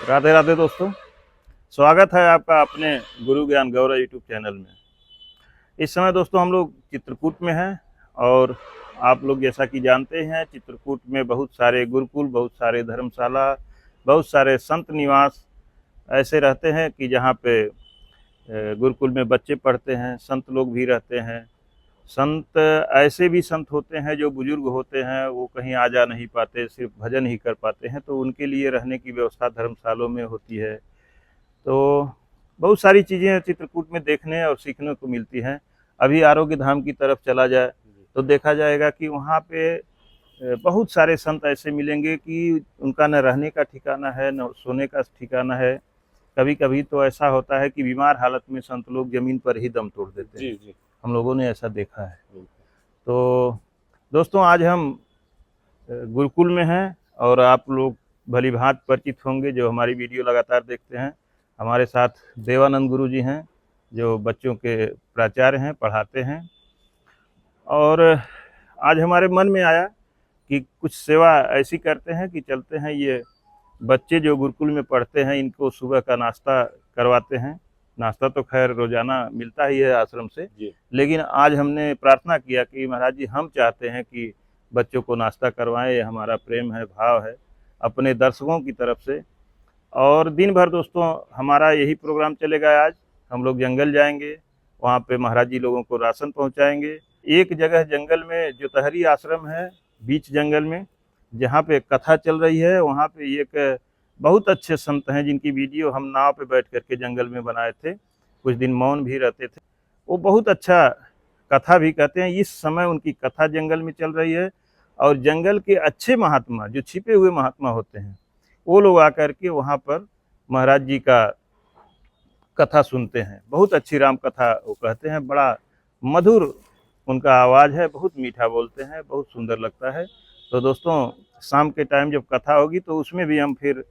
राधे राधे दोस्तों, स्वागत है आपका अपने गुरु ज्ञान गौरव यूट्यूब चैनल में। इस समय दोस्तों हम लोग चित्रकूट में हैं और आप लोग जैसा कि जानते हैं चित्रकूट में बहुत सारे गुरुकुल, बहुत सारे धर्मशाला, बहुत सारे संत निवास ऐसे रहते हैं कि जहाँ पे गुरुकुल में बच्चे पढ़ते हैं, संत लोग भी रहते हैं। संत ऐसे भी संत होते हैं जो बुजुर्ग होते हैं, वो कहीं आ जा नहीं पाते, सिर्फ भजन ही कर पाते हैं, तो उनके लिए रहने की व्यवस्था धर्मशालों में होती है। तो बहुत सारी चीज़ें चित्रकूट में देखने और सीखने को मिलती हैं। अभी आरोग्य धाम की तरफ चला जाए तो देखा जाएगा कि वहाँ पे बहुत सारे संत ऐसे मिलेंगे कि उनका न रहने का ठिकाना है, न सोने का ठिकाना है। कभी कभी तो ऐसा होता है कि बीमार हालत में संत लोग जमीन पर ही दम तोड़ देते हैं। जी। हम लोगों ने ऐसा देखा है। तो दोस्तों आज हम गुरुकुल में हैं और आप लोग भली भांति परिचित होंगे जो हमारी वीडियो लगातार देखते हैं। हमारे साथ देवानंद गुरु जी हैं जो बच्चों के प्राचार्य हैं, पढ़ाते हैं। और आज हमारे मन में आया कि कुछ सेवा ऐसी करते हैं कि चलते हैं, ये बच्चे जो गुरुकुल में पढ़ते हैं इनको सुबह का नाश्ता करवाते हैं। नाश्ता तो खैर रोजाना मिलता ही है आश्रम से, लेकिन आज हमने प्रार्थना किया कि महाराज जी हम चाहते हैं कि बच्चों को नाश्ता करवाएं, ये हमारा प्रेम है, भाव है अपने दर्शकों की तरफ से। और दिन भर दोस्तों हमारा यही प्रोग्राम चलेगा। आज हम लोग जंगल जाएंगे, वहाँ पे महाराज जी लोगों को राशन पहुँचाएंगे। एक जगह जंगल में जो तहरी आश्रम है बीच जंगल में, जहाँ पे कथा चल रही है, वहाँ पे एक बहुत अच्छे संत हैं जिनकी वीडियो हम नाव पे बैठ करके जंगल में बनाए थे। कुछ दिन मौन भी रहते थे। वो बहुत अच्छा कथा भी कहते हैं। इस समय उनकी कथा जंगल में चल रही है और जंगल के अच्छे महात्मा जो छिपे हुए महात्मा होते हैं वो लोग आकर के वहाँ पर महाराज जी का कथा सुनते हैं। बहुत अच्छी राम कथा वो कहते हैं, बड़ा मधुर उनका आवाज़ है, बहुत मीठा बोलते हैं, बहुत सुंदर लगता है। तो दोस्तों शाम के टाइम जब कथा होगी तो उसमें भी हम फिर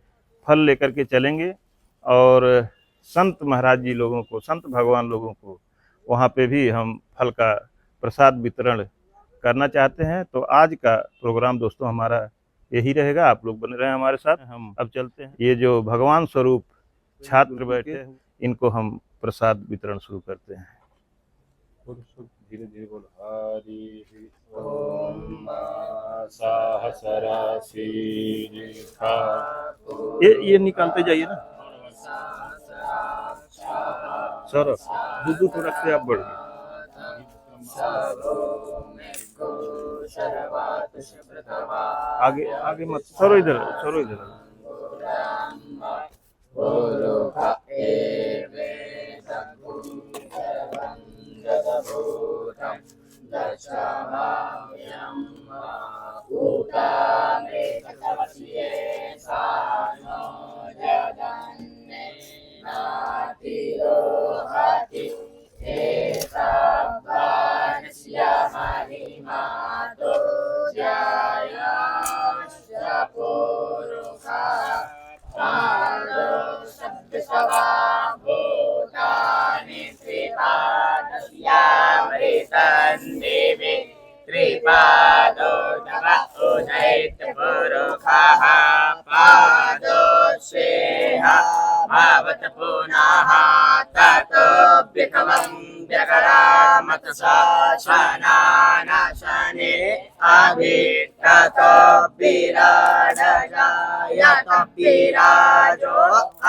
फल लेकर के चलेंगे और संत महाराज जी लोगों को, संत भगवान लोगों को वहाँ पे भी हम फल का प्रसाद वितरण करना चाहते हैं। तो आज का प्रोग्राम दोस्तों हमारा यही रहेगा। आप लोग बने रहे हमारे साथ। हम अब चलते हैं, ये जो भगवान स्वरूप छात्र बैठे इनको हम प्रसाद वितरण शुरू करते हैं। धीरे धीरे बोलो। हरि ओम सहस्रासी ये निकालते जाइए ना सर, दूध थोड़ा से आप बढ़ गए। आगे आगे मत सरो, इधर सरो, इधर त्रिपादो नव उदैत पुरुषः पादोश्रेह भवत पुनः ततो विक्रमं जगरामत शनानशने अभिततो विराजयत विराजो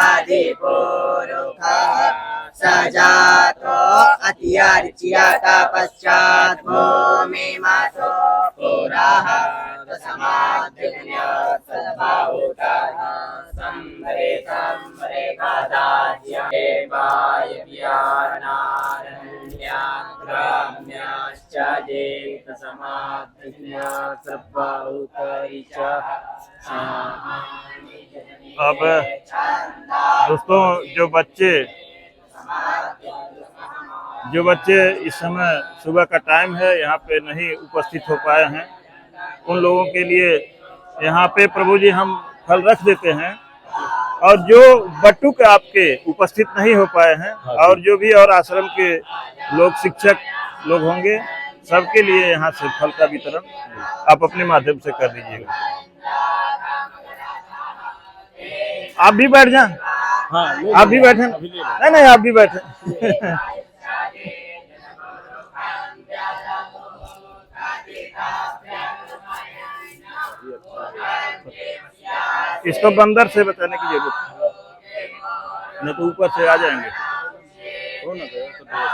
अधिपुरुषः सजातो अतिर्च्यता पश्चात् भूमि मातो पुरः समाधिन्यसद्बाहुतः संरेखादाज्य देवाय व्यानारण्याग्राम्याश्च जेत समाधिन्यसद्बाहुतैश्च। अब दोस्तों जो बच्चे इस समय सुबह का टाइम है यहाँ पे नहीं उपस्थित हो पाए हैं, उन लोगों के लिए यहाँ पे प्रभु जी हम फल रख देते हैं। और जो बटुक आपके उपस्थित नहीं हो पाए हैं और जो भी और आश्रम के लोग, शिक्षक लोग होंगे, सबके लिए यहाँ से फल का वितरण आप अपने माध्यम से कर दीजिएगा। आप भी बैठ जाएं। हाँ ले आप भी लो, बैठे। अभी ले लो। नहीं नहीं, आप भी बैठे। इसको बंदर से बचाने की जरूरत है, नहीं तो ऊपर से आ जाएंगे। हो ना गया तो दो।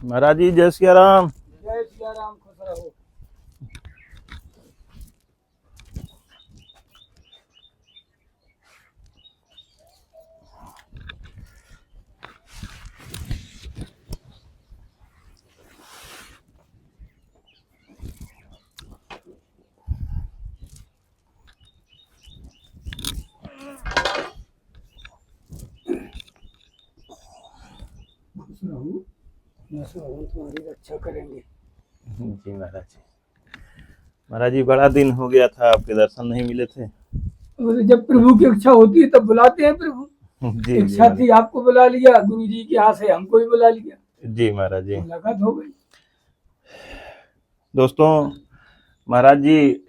महाराज जी जय सिया राम। जय सिया राम, खुश रहो। खुश रहो, भगवान तुम्हारी रक्षा करेंगे। जी महाराज जी। महाराज जी बड़ा दिन हो गया था, आपके दर्शन नहीं मिले थे। और जब प्रभु की इच्छा होती है तब बुलाते हैं प्रभु। जी इच्छा थी आपको बुला लिया, गुरु जी के यहाँ से हमको भी बुला लिया, जी महाराज जी। मुलाकात हो गई। दोस्तों महाराज जी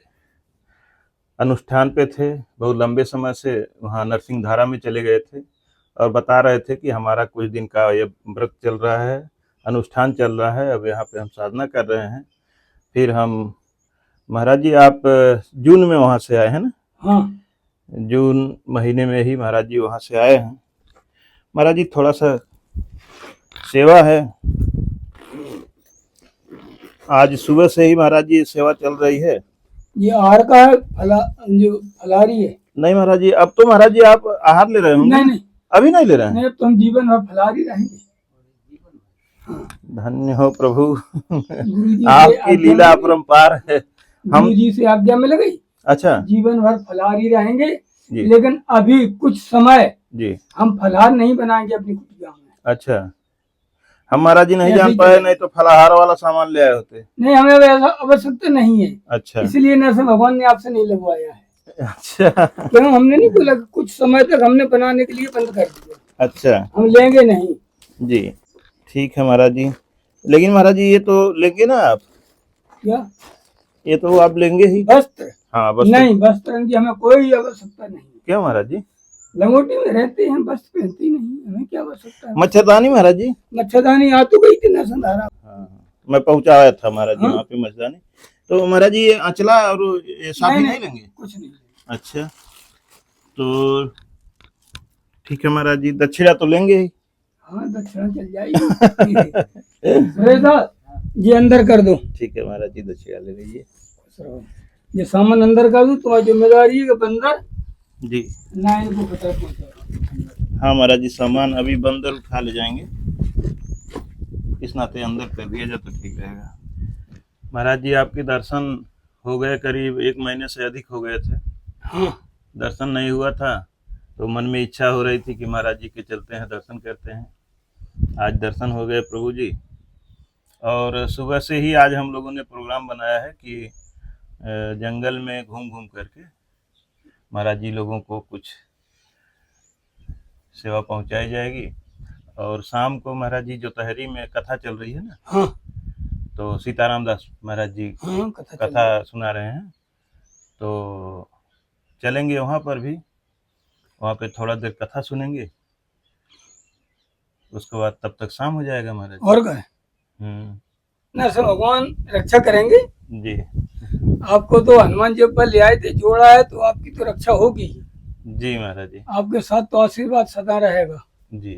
अनुष्ठान पे थे, बहुत लंबे समय से वहाँ नरसिंहधारा में चले गए थे और बता रहे थे कि हमारा कुछ दिन का ये व्रत चल रहा है, अनुष्ठान चल रहा है, अब यहाँ पे हम साधना कर रहे हैं। फिर हम महाराज जी आप जून में वहाँ से आए हैं ना? हाँ, जून महीने में ही महाराज जी वहाँ से आए हैं। महाराज जी थोड़ा सा सेवा है, आज सुबह से ही महाराज जी सेवा चल रही है। ये आहार का है, जो फलाहारी है। नहीं महाराज जी, अब तो महाराज जी आप आहार ले रहे होंगे? नहीं नहीं अभी नहीं ले रहे हैं? नहीं, अब तो हम जीवन भर फलाहारी रहेंगे। धन्य हो प्रभु, गुरु जी से आपकी आज्ञा लीला मिल गई। अपरंपार है। हम गुरु जी से आज्ञा मिल गई, अच्छा जीवन भर फलाहारी रहेंगे। जी लेकिन अभी कुछ समय जी हम फलाहार नहीं बनाएंगे अपनी कुटिया में। अच्छा, हम महाराज जी नहीं ऐसे जान ही पाए, चलेगा। नहीं तो फलाहार वाला सामान ले आए होते। नहीं, हमें ऐसा आवश्यकता नहीं है, अच्छा इसलिए नरसिंह भगवान ने आपसे नहीं लगवाया है। अच्छा क्यों? हमने नहीं बोला कि कुछ समय तक हमने बनाने के लिए बंद कर दिया, अच्छा हम लेंगे नहीं। जी ठीक है महाराज जी। लेकिन महाराज जी ये तो लेंगे ना आप? क्या? ये तो आप लेंगे ही? वस्त्र? हाँ बस। नहीं, वस्त्र की हमें कोई आवश्यकता नहीं। क्यों महाराज जी? लंगोटी में रहते हैं, वस्त्र पहनती नहीं, हमें क्या आवश्यकता है? मच्छरदानी महाराज जी? मच्छरदानी आ तो गई थी नरसिंहधारा। हाँ मैं पहुंचाया था महाराज जी हाँ? वहाँ पे मच्छरदानी। तो महाराज जी ये अचला और ये साथी नहीं लेंगे? कुछ नहीं। अच्छा तो ठीक है महाराज जी, दक्षिणा तो लेंगे ही। हाँ, दक्षिणा चल जाएगी। सुरेशदा, ये अंदर कर दो। ठीक है महाराज जी, दक्षिणा ले लीजिए। ये सामान अंदर कर दो, तुम्हारी जिम्मेदारी है कि बंदर जी ना इनको खतरा पहुंचाओ। हाँ महाराज जी, सामान अभी बंदर उठा ले जाएंगे, इस नाते अंदर कर दिया जाए तो ठीक रहेगा। महाराज जी आपके दर्शन हो गए, करीब 1 महीने से अधिक हो गए थे। हाँ, दर्शन नहीं हुआ था तो मन में इच्छा हो रही थी कि महाराज जी के चलते हैं, दर्शन करते हैं। आज दर्शन हो गए प्रभु जी, और सुबह से ही आज हम लोगों ने प्रोग्राम बनाया है कि जंगल में घूम घूम करके महाराज जी लोगों को कुछ सेवा पहुंचाई जाएगी। और शाम को महाराज जी जो तहरी में कथा चल रही है ना, हाँ, तो सीताराम दास महाराज जी हाँ, कथा सुना रहे हैं, तो चलेंगे वहाँ पर भी, वहाँ पे थोड़ा देर कथा सुनेंगे, उसके बाद तब तक शाम हो जाएगा महाराज जी। और क्या? नरसिंह भगवान रक्षा करेंगे जी आपको। तो हनुमान जी पर ले आए थे, जोड़ा है तो आपकी तो रक्षा होगी। जी महाराज जी। आपके साथ तो आशीर्वाद सदा रहेगा। जी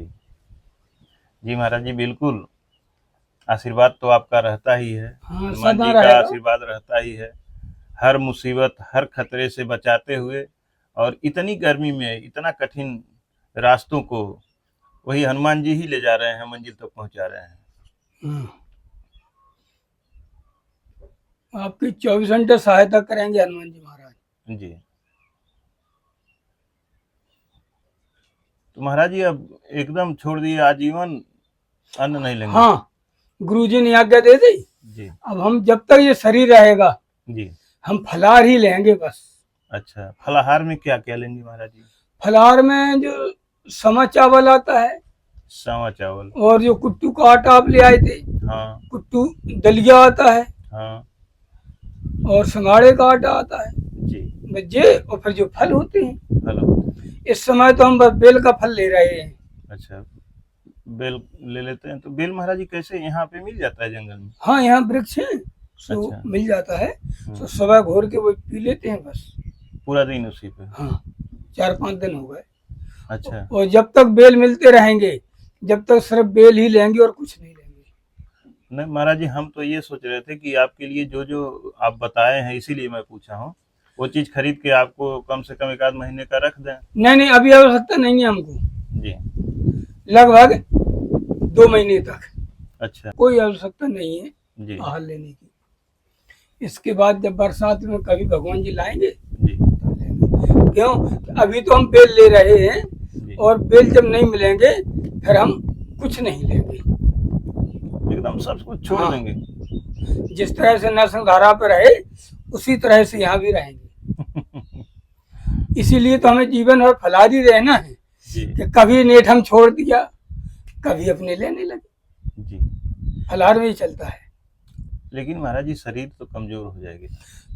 जी महाराज जी, बिल्कुल आशीर्वाद तो आपका रहता ही है, हाँ, हनुमान सदा जी का रहेगा। आशीर्वाद रहता ही है, हर मुसीबत हर खतरे से बचाते हुए। और इतनी गर्मी में इतना कठिन रास्तों को वही हनुमान जी ही ले जा रहे हैं, मंजिल तक पहुंचा रहे हैं। आपकी 24 घंटे सहायता करेंगे हनुमान जी महाराज। जी तो महाराज जी अब एकदम छोड़ दिए, आजीवन अन्न नहीं लेंगे? हाँ, गुरु जी ने आज्ञा दे दी। जी अब हम जब तक ये शरीर रहेगा जी हम फलाहार ही लेंगे बस। अच्छा, फलाहार में क्या क्या लेंगे महाराज जी? फलाहार में जो समा चावल आता है, सावा चावल, और जो कुट्टू का आटा आप ले आए थे, हाँ कुट्टू दलिया आता है, हाँ और संगाड़े का आटा आता है, जी, बस ये, और फिर जो फल होते हैं। हेलो। इस समय तो हम बस बेल का फल ले रहे हैं। अच्छा, बेल ले लेते हैं। तो बेल महाराज जी कैसे यहाँ पे मिल जाता है जंगल में? हाँ, यहाँ वृक्ष है, तो अच्छा। मिल जाता है, तो सुबह घोर के वो पी लेते हैं बस। पूरा दिन उसी पे? हाँ, 4-5 दिन हो गए। अच्छा और जब तक बेल मिलते रहेंगे, जब तक सिर्फ बेल ही लेंगे और कुछ नहीं लेंगे। नहीं महाराज जी, हम तो ये सोच रहे थे कि आपके लिए जो जो आप बताए हैं इसीलिए मैं पूछा हूँ, वो चीज़ खरीद के आपको कम से कम 1 आध महीने का रख दें। नहीं नहीं, अभी आवश्यकता नहीं है हमको, जी। लगभग 2 महीने तक अच्छा। कोई आवश्यकता नहीं है जी आहार लेने की। इसके बाद जब बरसात में कभी भगवान जी लाएंगे जी तब लेंगे। क्यों? अभी तो हम बेल ले रहे हैं, जी, और बेल जब नहीं मिलेंगे फिर हम कुछ नहीं लेंगे। एकदम सब कुछ छोड़ हाँ। देंगे। जिस तरह से नरसिंह धारा पर रहे उसी तरह से यहाँ भी रहेंगे। इसीलिए तो हमें जीवन और फलारी रहना है जी कि कभी नेट हम छोड़ दिया, कभी अपने लेने लगे, जी। फलार में ही चलता है। लेकिन महाराज जी शरीर तो कमजोर हो जाएगी।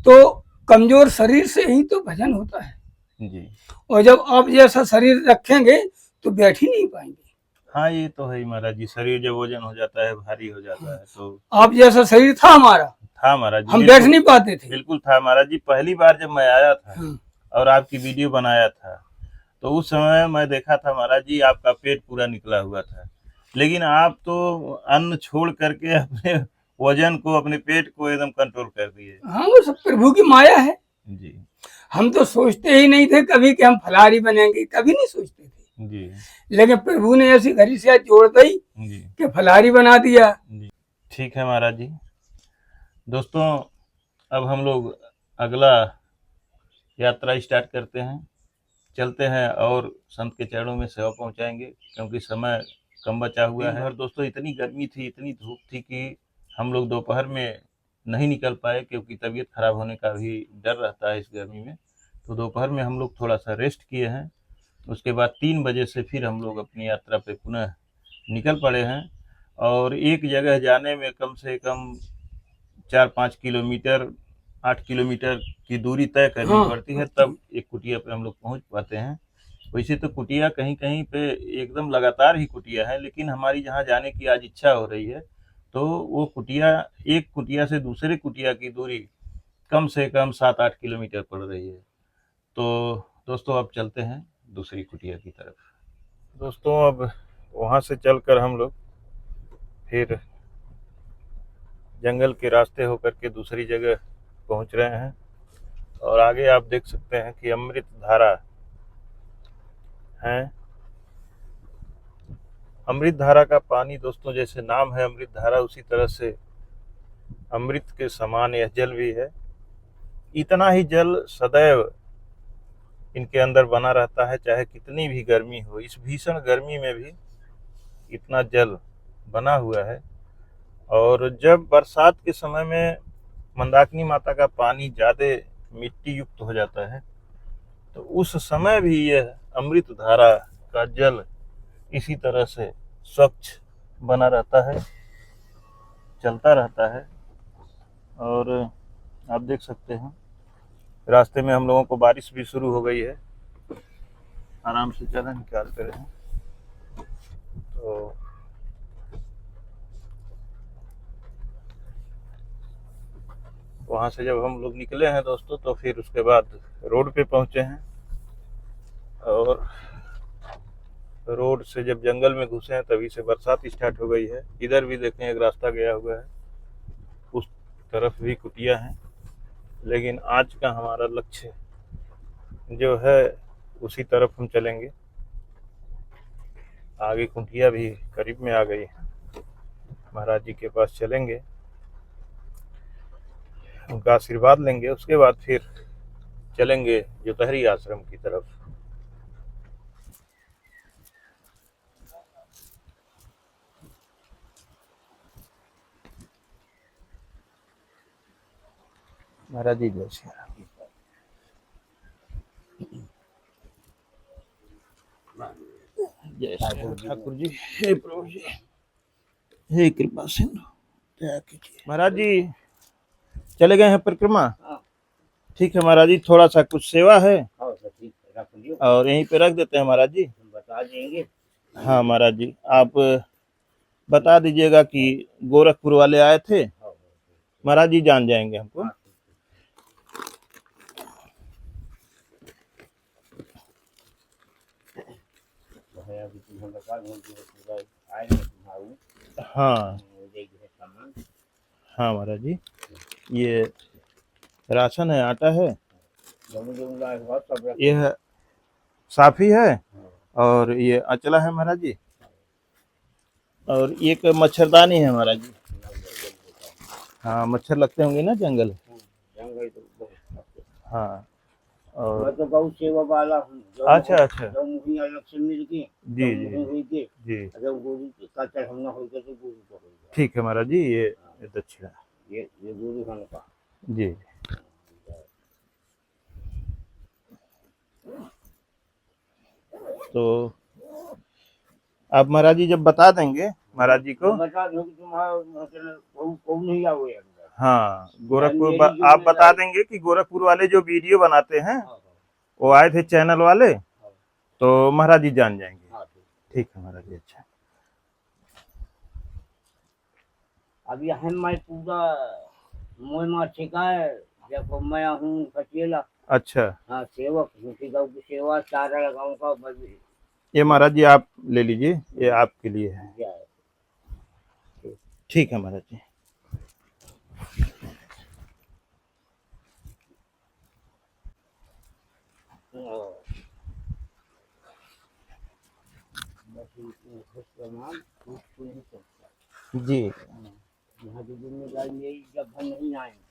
तो कमजोर शरीर से ही तो भजन होता है, जी और जब आप जैसा शरीर रखेंगे तो बैठ ही नहीं पाएंगे। हाँ, ये तो है ही महाराज जी, शरीर जब वजन हो जाता है, भारी हो जाता है तो। आप जैसा शरीर था हमारा, था महाराज जी, हम बैठ बिल्कुल नहीं पाते थे। बिल्कुल था महाराज जी। पहली बार जब मैं आया था हाँ। और आपकी वीडियो बनाया था, तो उस समय मैं देखा था महाराज जी, आपका पेट पूरा निकला हुआ था। लेकिन आप तो अन्न छोड़ करके अपने वजन को, अपने पेट को एकदम कंट्रोल कर दिए। हाँ, वो सब प्रभु की माया है। जी हम तो सोचते ही नहीं थे कभी कि हम फलारी बनेंगे, कभी नहीं सोचते थे। जी लेकिन प्रभु ने ऐसी घड़ी से जोड़ दी जी कि फलारी बना दिया। जी। ठीक है महाराज जी। दोस्तों, अब हम लोग अगला यात्रा स्टार्ट करते हैं, चलते हैं और संत के चरणों में सेवा पहुंचाएंगे, क्योंकि समय कम बचा हुआ है। और दोस्तों, इतनी गर्मी थी, इतनी धूप थी कि हम लोग दोपहर में नहीं निकल पाए, क्योंकि तबीयत खराब होने का भी डर रहता है इस गर्मी में। तो दोपहर में हम लोग थोड़ा सा रेस्ट किए हैं। उसके बाद 3 बजे से फिर हम लोग अपनी यात्रा पे पुनः निकल पड़े हैं। और एक जगह जाने में कम से कम 4-5 किलोमीटर, 8 किलोमीटर की दूरी तय करनी हाँ। पड़ती है, तब एक कुटिया पे हम लोग पहुंच पाते हैं। वैसे तो कुटिया कहीं कहीं पे एकदम लगातार ही कुटिया है, लेकिन हमारी जहाँ जाने की आज इच्छा हो रही है, तो वो कुटिया, एक कुटिया से दूसरे कुटिया की दूरी कम से कम 7-8 किलोमीटर पड़ रही है। तो दोस्तों, अब चलते हैं दूसरी कुटिया की तरफ। दोस्तों, अब वहाँ से चलकर हम लोग फिर जंगल के रास्ते होकर के दूसरी जगह पहुँच रहे हैं। और आगे आप देख सकते हैं कि अमृत धारा है। अमृत धारा का पानी दोस्तों, जैसे नाम है अमृत धारा, उसी तरह से अमृत के समान यह जल भी है। इतना ही जल सदैव इनके अंदर बना रहता है, चाहे कितनी भी गर्मी हो। इस भीषण गर्मी में भी इतना जल बना हुआ है। और जब बरसात के समय में मंदाकिनी माता का पानी ज़्यादा मिट्टी युक्त हो जाता है, तो उस समय भी यह अमृत धारा का जल इसी तरह से स्वच्छ बना रहता है, चलता रहता है। और आप देख सकते हैं रास्ते में हम लोगों को बारिश भी शुरू हो गई है। आराम से चला निकाल कर हैं। तो वहाँ से जब हम लोग निकले हैं दोस्तों, तो फिर उसके बाद रोड पे पहुँचे हैं। और रोड से जब जंगल में घुसे हैं, तभी से बरसात स्टार्ट हो गई है। इधर भी देखें, एक रास्ता गया हुआ है, उस तरफ भी कुटिया है। लेकिन आज का हमारा लक्ष्य जो है उसी तरफ हम चलेंगे। आगे कुटिया भी करीब में आ गई है। महाराज जी के पास चलेंगे, उनका आशीर्वाद लेंगे, उसके बाद फिर चलेंगे जोतहरी आश्रम की तरफ। महाराज जी जय श्री राम। जय श्री राम। ठाकुर जी, हे प्रभु जी, हे कृपा सिंधु, दया कीजिए। महाराज जी चले गए हैं परिक्रमा। ठीक है महाराज जी, थोड़ा सा कुछ सेवा है और यहीं पे रख देते हैं महाराज जी। बता देंगे। हाँ महाराज जी, आप बता दीजिएगा कि गोरखपुर वाले आए थे। महाराज जी जान जाएंगे हमको। हाँ सामान हाँ महाराज जी, ये राशन है, आटा है, जो लाए हुआ सब रख ये है साफी है, और ये अचला है महाराज जी, और एक मच्छरदानी है महाराज जी। हाँ मच्छर लगते होंगे ना जंगल। जंगल तो बहुत। हाँ और मैं तो गौ सेवा वाला हूँ। अच्छा अच्छा गौ मुखी अलग से मिल के जी जी हुई के जी अगर गुरु का चढ़ाना होगा तो गुरु को होगा। ठीक है महाराज जी, ये दक्षिणा ये गुरु खान का जी। तो आप महाराज जी जब बता देंगे महाराज जी को, बता दो कि तुम्हारा कौन नहीं आओगे अंदर। हाँ गोरखपुर मेरी जो आप बता मेरा- देंगे कि गोरखपुर वाले जो वीडियो बनाते हैं वो आए थे चैनल वाले, तो महाराज जी जान जाएंगे। हाँ, ठीक है महाराज जी। अच्छा अब यहाँ मैं पूरा मोह मार छिका है। देखो मैं हूँ अकेला। अच्छा, हाँ सेवक हूँ कि गौ की सेवा चारा लगाऊं का बस ये महाराज जी आप ले लीजिए, ये आपके लिए है। क्या है। ठीक है महाराज जी। जी यहाँ की जिम्मेदारी मेरी जब हम नहीं आएंगे।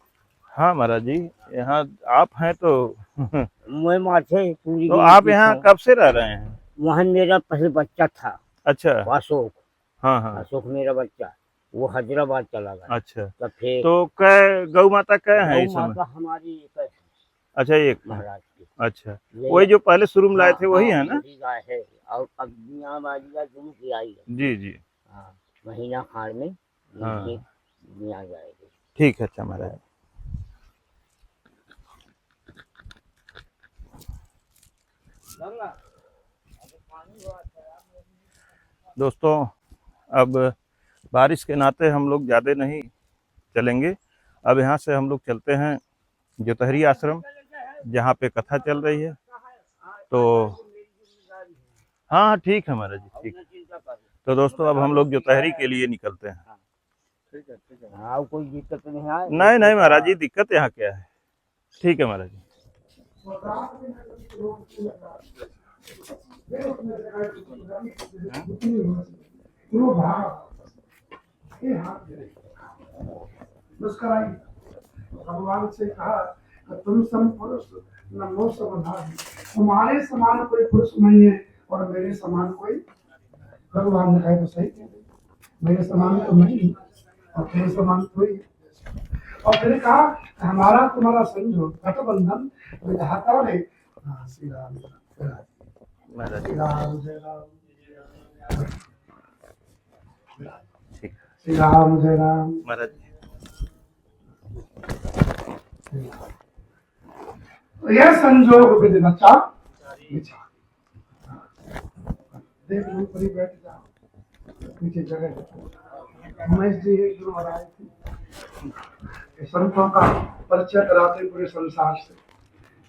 हाँ महाराज जी, यहाँ आप हैं तो मैं माथे पूरी तो आप यहाँ कब से रह रहे हैं? वहाँ मेरा पहले बच्चा था अच्छा, अशोक। हाँ हाँ अशोक मेरा बच्चा वो हैदराबाद चला गया। अच्छा, तब फिर तो कै गौ माता कै है इस गौ समय? माता हमारी एक है अच्छा एक है। महाराज की। अच्छा, ये- वही जो पहले शुरू में लाए थे वही है ना? वही गाय है और अब यहाँ वाली गाय दूध की आई है। जी जी हाँ महीना खाड़ में हाँ। आ जाएगी। ठीक है। अच्छा महाराज दोस्तों, अब बारिश के नाते हम लोग ज़्यादा नहीं चलेंगे। अब यहाँ से हम लोग चलते हैं जोतहरी आश्रम, जहाँ पे कथा चल रही है। तो हाँ ठीक है महाराज जी, ठीक। तो दोस्तों अब हम लोग जोतहरी के लिए निकलते हैं। ठीक है। हाँ कोई दिक्कत नहीं है। नहीं नहीं महाराज जी, दिक्कत यहाँ क्या है। ठीक है महाराज जी। मुस्कुराई, भगवान से कहा कि तुम सम पुरुष नमो समधारी, तुम्हारे समान कोई पुरुष नहीं है और मेरे समान कोई। भगवान ने कहा तो सही कह रहे, मेरे समान तो नहीं और तेरे समान कोई है। और फिर कहा हमारा तुम्हारा संयोग गठबंधन विधाता ने। हाँ, श्री राम महाराज श्री जी राम जय राम ठीक। श्री राम जय राम। महाराज जी तो यह संजोग विधि रचा विचार। देख लो परी बैठ जाओ, नीचे जगह है। उमेश जी एक दिन और आए थे, संतों का परिचय कराते पूरे संसार से।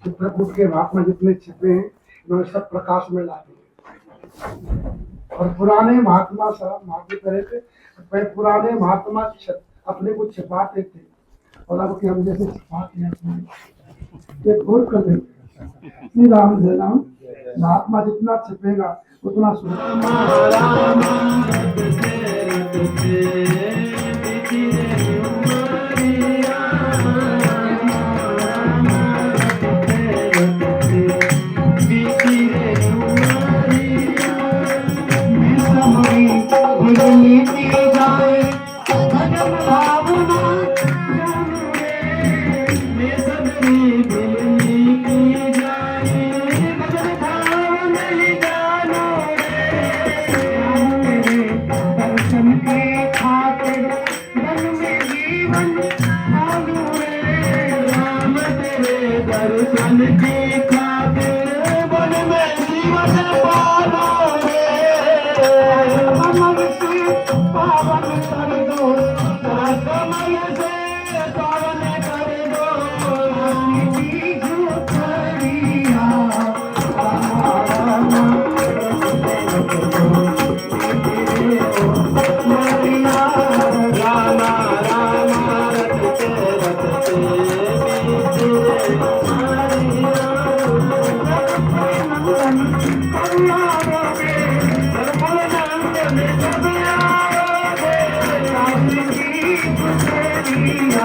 चित्रकूट के भाग में जितने छिपे हैं उन्होंने सब प्रकाश में ला दिए। और पुराने महात्मा सब महात्मा करे थे, पुराने महात्मा अपने को छिपाते थे और अब के हम जैसे छिपाते हैं अपने ये घोर कर देते। श्री राम जय राम। महात्मा जितना छिपेगा उतना राम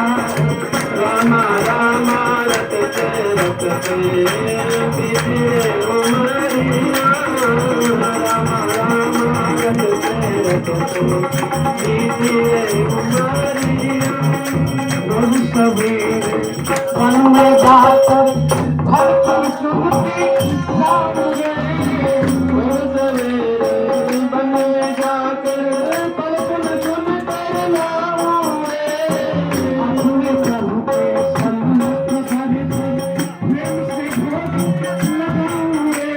रामा रामा रटते रटते बीती रे उमरिया रामा रामा रटते रटते बीती रे उमरिया रोज सवेरे वन में जाकर घर पर सुनती राम रे रोज सवेरे वन में जाकर पल पल सुनते राम रे अपने प्रभु के सन्मुख धरते प्रेम से भोग लगाऊं रे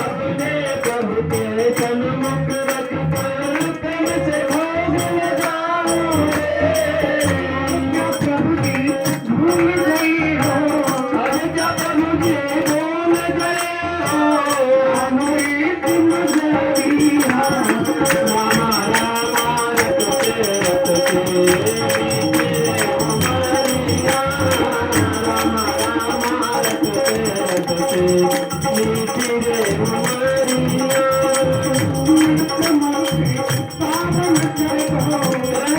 अपने प्रभु के सन्मुख रखकर प्रेम से भोग लगाऊं रे क्या प्रभु जी भूल गई हो अरे क्या प्रभु जी भूल गए हो हमारी तुम जरिया रामा रामा रटते रटते उमरिया रामा रामा रटते रटते बीती रे उमरिया पावन कर दो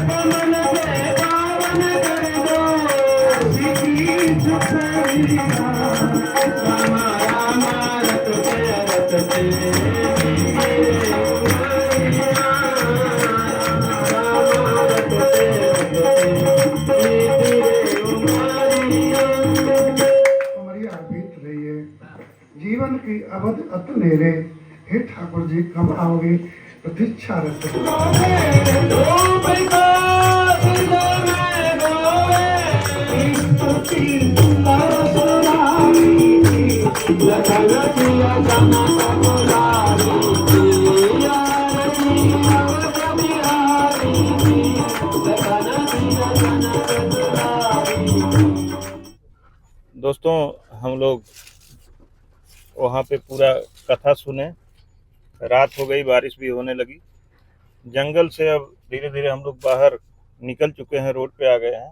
कमल से पावन कर दो सीधी सुखरिया रामा रामा रटते रटते बीती रे उमरिया रामा रटते रटते बीती रे उमरिया उमरिया बीत रही है जीवन की अवध अत नेरे हे ठाकुर जी कब आओगे प्रतीक्षा रखते दोस्तों हम लोग वहाँ पे पूरा कथा सुने। रात हो गई, बारिश भी होने लगी। जंगल से अब धीरे धीरे हम लोग बाहर निकल चुके हैं, रोड पे आ गए हैं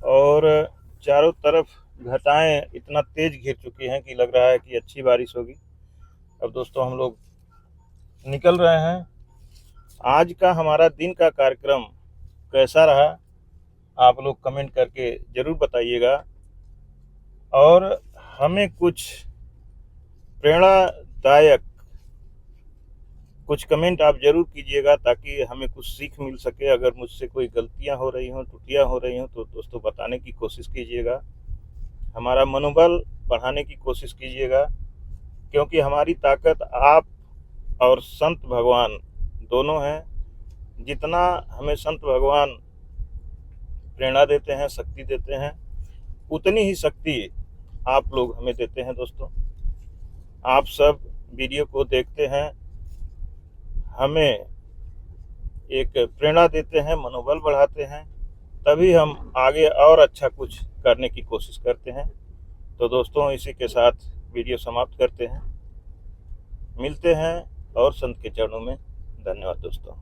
और चारों तरफ घटाएं इतना तेज घिर चुकी हैं कि लग रहा है कि अच्छी बारिश होगी। अब दोस्तों हम लोग निकल रहे हैं। आज का हमारा दिन का कार्यक्रम कैसा रहा आप लोग कमेंट करके ज़रूर बताइएगा और हमें कुछ प्रेरणादायक कुछ कमेंट आप ज़रूर कीजिएगा ताकि हमें कुछ सीख मिल सके। अगर मुझसे कोई गलतियां हो रही हों, त्रुटियां हो रही हों तो दोस्तों बताने की कोशिश कीजिएगा, हमारा मनोबल बढ़ाने की कोशिश कीजिएगा, क्योंकि हमारी ताकत आप और संत भगवान दोनों हैं। जितना हमें संत भगवान प्रेरणा देते हैं, शक्ति देते हैं, उतनी ही शक्ति आप लोग हमें देते हैं। दोस्तों आप सब वीडियो को देखते हैं, हमें एक प्रेरणा देते हैं, मनोबल बढ़ाते हैं, तभी हम आगे और अच्छा कुछ करने की कोशिश करते हैं। तो दोस्तों इसी के साथ वीडियो समाप्त करते हैं। मिलते हैं और संत के चरणों में। धन्यवाद दोस्तों।